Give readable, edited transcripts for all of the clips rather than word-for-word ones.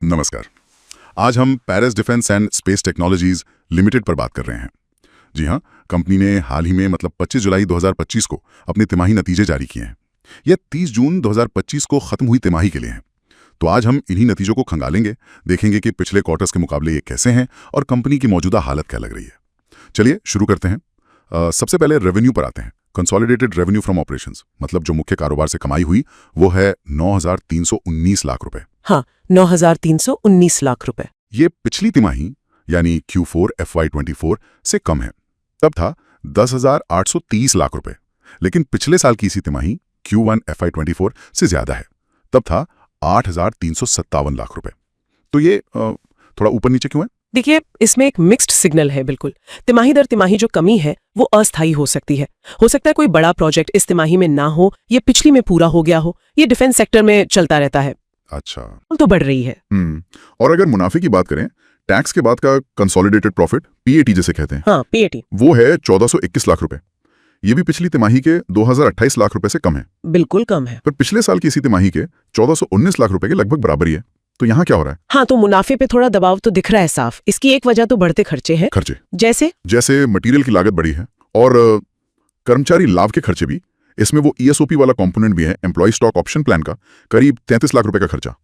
नमस्कार। आज हम Paris defence and space technologies limited पर बात कर रहे हैं। जी हाँ, कंपनी ने हाल ही में 25 जुलाई 2025 को अपने तिमाही नतीजे जारी किए हैं। यह 30 जून 2025 को खत्म हुई तिमाही के लिए हैं। तो आज हम इन्हीं नतीजों को खंगालेंगे, देखेंगे कि पिछले क्वार्टर्स के मुकाबले ये कैसे हैं और कंपनी की मौजूदा हालत क्या लग रही है। चलिए शुरू करते हैं। सबसे पहले रेवेन्यू पर आते हैं। कंसोलिडेटेड रेवेन्यू फ्रॉम ऑपरेशंस, मतलब जो मुख्य कारोबार से कमाई हुई, वो है 9,319 लाख रुपए। हाँ, 9,319 लाख रुपए। ये पिछली तिमाही यानी Q4 FY24 से कम है। तब था 10,830 लाख रुपए, लेकिन पिछले साल की इसी तिमाही Q1 FY24 से ज्यादा है। तब था 8,357 लाख रुपए। तो ये थोड़ा ऊपर नीचे क्यों है? देखिए, इसमें एक मिक्स्ड सिग्नल है। बिल्कुल, तिमाही दर तिमाही जो कमी है वो अस्थायी हो सकती है। हो सकता है कोई बड़ा प्रोजेक्ट इस तिमाही में ना हो, ये पिछली में पूरा हो गया हो। ये डिफेंस सेक्टर में चलता रहता है। अच्छा, तो बढ़ रही है। और अगर मुनाफे की बात करें, टैक्स के बाद का कंसोलिडेटेड प्रॉफिट, PAT जिसे कहते हैं, हाँ, PAT, वो है 1421 लाख रुपए। ये भी पिछली तिमाही के 2028 लाख रुपए से कम है। बिल्कुल कम है। पर पिछले साल की इसी तिमाही के 1419 लाख रुपए के लगभग बराबर ही है। तो यहाँ क्या हो रहा है? हाँ, तो मुनाफे पे थोड़ा दबाव तो दिख रहा है साफ। इसकी एक वजह तो बढ़ते खर्चे हैं। खर्चे जैसे मटेरियल की लागत बढ़ी है और कर्मचारी लाभ के खर्चे भी। इसमें वो ESOP वाला कंपोनेंट भी है, एम्प्लॉय स्टॉक ऑप्शन प्लान का, करीब 33 लाख रुपए का खर्चा।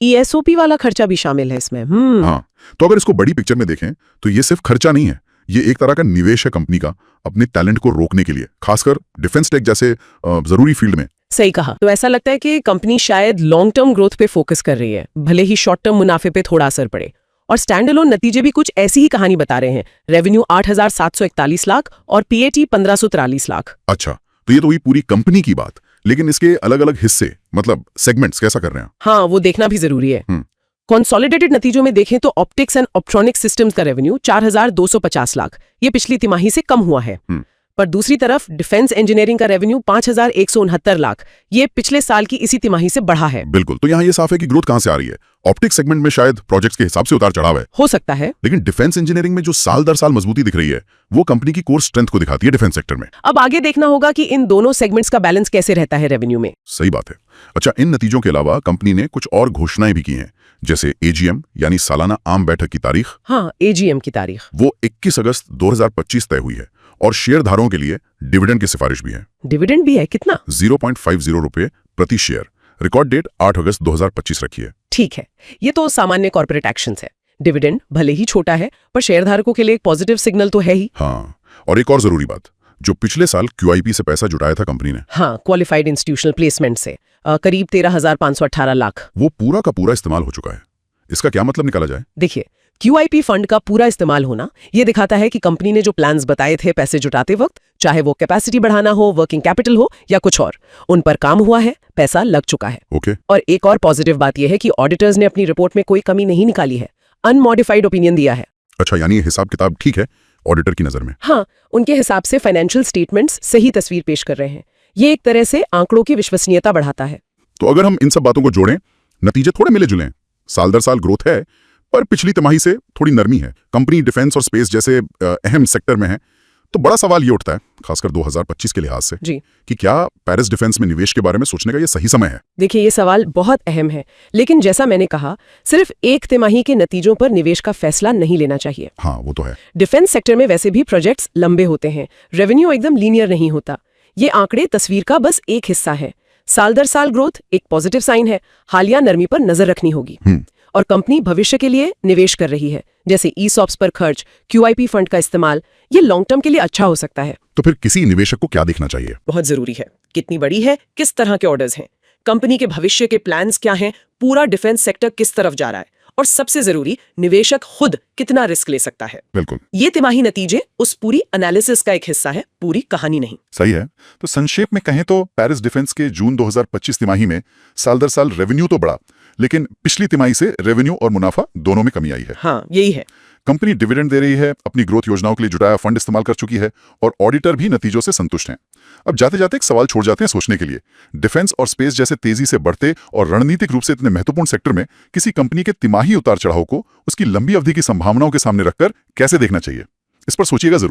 ESOP वाला खर्चा भी शामिल है इसमें। हाँ, तो अगर इसको बड़ी पिक्चर में देखें तो ये सिर्फ खर्चा नहीं है, ये एक तरह का निवेश है कंपनी का अपने टैलेंट को रोकने के लिए, खासकर डिफेंस टेक जैसे जरूरी फील्ड में। सही कहा। तो ऐसा लगता है कि कंपनी शायद लॉन्ग टर्म ग्रोथ पे फोकस कर रही है, भले ही शॉर्ट टर्म मुनाफे पे थोड़ा असर पड़े। और स्टैंड अलोन नतीजे भी कुछ ऐसी ही कहानी बता रहे हैं। रेवेन्यू 8,741 लाख और PAT 1,543 लाख। अच्छा, तो ये तो हुई पूरी कंपनी की बात, लेकिन इसके अलग अलग हिस्से, मतलब सेगमेंट्स कैसा कर रहे हैं? हाँ, वो देखना भी जरूरी है। कंसोलिडेटेड नतीजों में देखें तो ऑप्टिक्स एंड ऑप्ट्रॉनिक सिस्टम्स का रेवेन्यू 4,250 लाख, ये पिछली तिमाही से कम हुआ है। पर दूसरी तरफ डिफेंस इंजीनियरिंग का रेवेन्यू 5,169 लाख, ये पिछले साल की इसी तिमाही से बढ़ा है। बिल्कुल, तो यहाँ ये साफ है कि ग्रोथ कहाँ से आ रही है। ऑप्टिक सेगमेंट में शायद प्रोजेक्ट्स के हिसाब से उतार चढ़ाव है, हो सकता है, लेकिन डिफेंस इंजीनियरिंग में जो साल दर साल मजबूती दिख रही है, वो कंपनी की कोर स्ट्रेंथ को दिखाती है डिफेंस सेक्टर में। अब आगे देखना होगा कि इन दोनों सेगमेंट्स का बैलेंस कैसे रहता है रेवेन्यू में। सही बात है। अच्छा, इन नतीजों के अलावा कंपनी ने कुछ और घोषणाएं भी की हैं, जैसे AGM यानी सालाना आम बैठक की तारीख। हाँ, AGM की तारीख वो 21 अगस्त 2025 तय हुई है और शेयरधारकों के लिए डिविडेंड की सिफारिश भी है। डिविडेंड भी है? कितना? 0.50 रुपए प्रति शेयर। रिकॉर्ड डेट 8 अगस्त 2025 रखी है। ठीक है, ये तो सामान्य कॉर्पोरेट एक्शंस है। डिविडेंड भले ही छोटा है, पर शेयरधारकों के लिए एक पॉजिटिव सिग्नल तो है ही। हाँ, और एक और जरूरी बात, जो पिछले साल QIP से पैसा जुटाया था कंपनी ने, हाँ, क्वालिफाइड इंस्टीट्यूशनल प्लेसमेंट से करीब 13,518 लाख, वो पूरा का पूरा इस्तेमाल हो चुका है। इसका क्या मतलब निकाला जाए? देखिए, QIP फंड का पूरा इस्तेमाल होना ये दिखाता है कि कंपनी ने जो प्लान्स बताए थे पैसे जुटाते वक्त, चाहे वो कैपेसिटी बढ़ाना हो, वर्किंग कैपिटल हो या कुछ और, उन पर काम हुआ है, पैसा लग चुका है। ओके। और एक और पॉजिटिव बात यह है कि ऑडिटर्स ने अपनी रिपोर्ट में कोई कमी नहीं निकाली है, अनमॉडिफाइड ओपिनियन दिया है। अच्छा, यानी हिसाब किताब ठीक है ऑडिटर की नजर में? हाँ, उनके हिसाब से फाइनेंशियल स्टेटमेंट्स सही तस्वीर पेश कर रहे हैं। ये एक तरह से आंकड़ों की विश्वसनीयता बढ़ाता है। तो अगर हम इन सब बातों को जोड़ें, नतीजे थोड़े मिले जुले हैं। साल दर साल ग्रोथ है, पर पिछली तिमाही से थोड़ी नरमी है। कंपनी डिफेंस और स्पेस जैसे अहम सेक्टर में है। तो बड़ा सवाल ये उठता है, खासकर 2025 के लिहाज से, जी, कि क्या पैरिस डिफेंस में निवेश के बारे में सोचने का ये सही समय है? देखिए, ये सवाल बहुत अहम है, लेकिन जैसा मैंने कहा, सिर्फ एक तिमाही के नतीजों पर निवेश का फैसला नहीं लेना चाहिए। हाँ, वो तो है। डिफेंस सेक्टर में वैसे भी प्रोजेक्ट्स लंबे होते हैं, रेवेन्यू एकदम लीनियर नहीं होता। ये आंकड़े तस्वीर का बस एक हिस्सा है। साल दर साल ग्रोथ एक पॉजिटिव साइन है, हालिया नरमी पर नजर रखनी होगी। और कंपनी भविष्य के लिए निवेश कर रही है, जैसे ESOPs पर खर्च, QIP फंड का इस्तेमाल, ये लॉन्ग टर्म के लिए अच्छा हो सकता है। तो फिर किसी निवेशक को क्या देखना चाहिए? बहुत जरूरी है, कितनी बड़ी है, किस तरह के ऑर्डर्स हैं, कंपनी के भविष्य के प्लान्स क्या हैं, पूरा डिफेंस सेक्टर किस तरफ जा रहा है, और सबसे जरूरी, निवेशक खुद कितना रिस्क ले सकता है। बिल्कुल, ये तिमाही नतीजे उस पूरी एनालिसिस का एक हिस्सा है, पूरी कहानी नहीं। सही है। तो संक्षेप में कहें तो पैरिस डिफेंस के जून 2025 तिमाही में साल दर साल रेवेन्यू तो बढ़ा, लेकिन पिछली तिमाही से रेवेन्यू और मुनाफा दोनों में कमी आई है। हाँ, यही है। कंपनी डिविडेंड दे रही है, अपनी ग्रोथ योजनाओं के लिए जुटाया फंड इस्तेमाल कर चुकी है, और ऑडिटर भी नतीजों से संतुष्ट हैं। अब जाते जाते एक सवाल छोड़ जाते हैं सोचने के लिए, डिफेंस और स्पेस जैसे तेजी से बढ़ते और रणनीतिक रूप से इतने महत्वपूर्ण सेक्टर में किसी कंपनी के तिमाही उतार चढ़ाव को उसकी लंबी अवधि की संभावनाओं के सामने रखकर कैसे देखना चाहिए? इस पर सोचिएगा जरूर।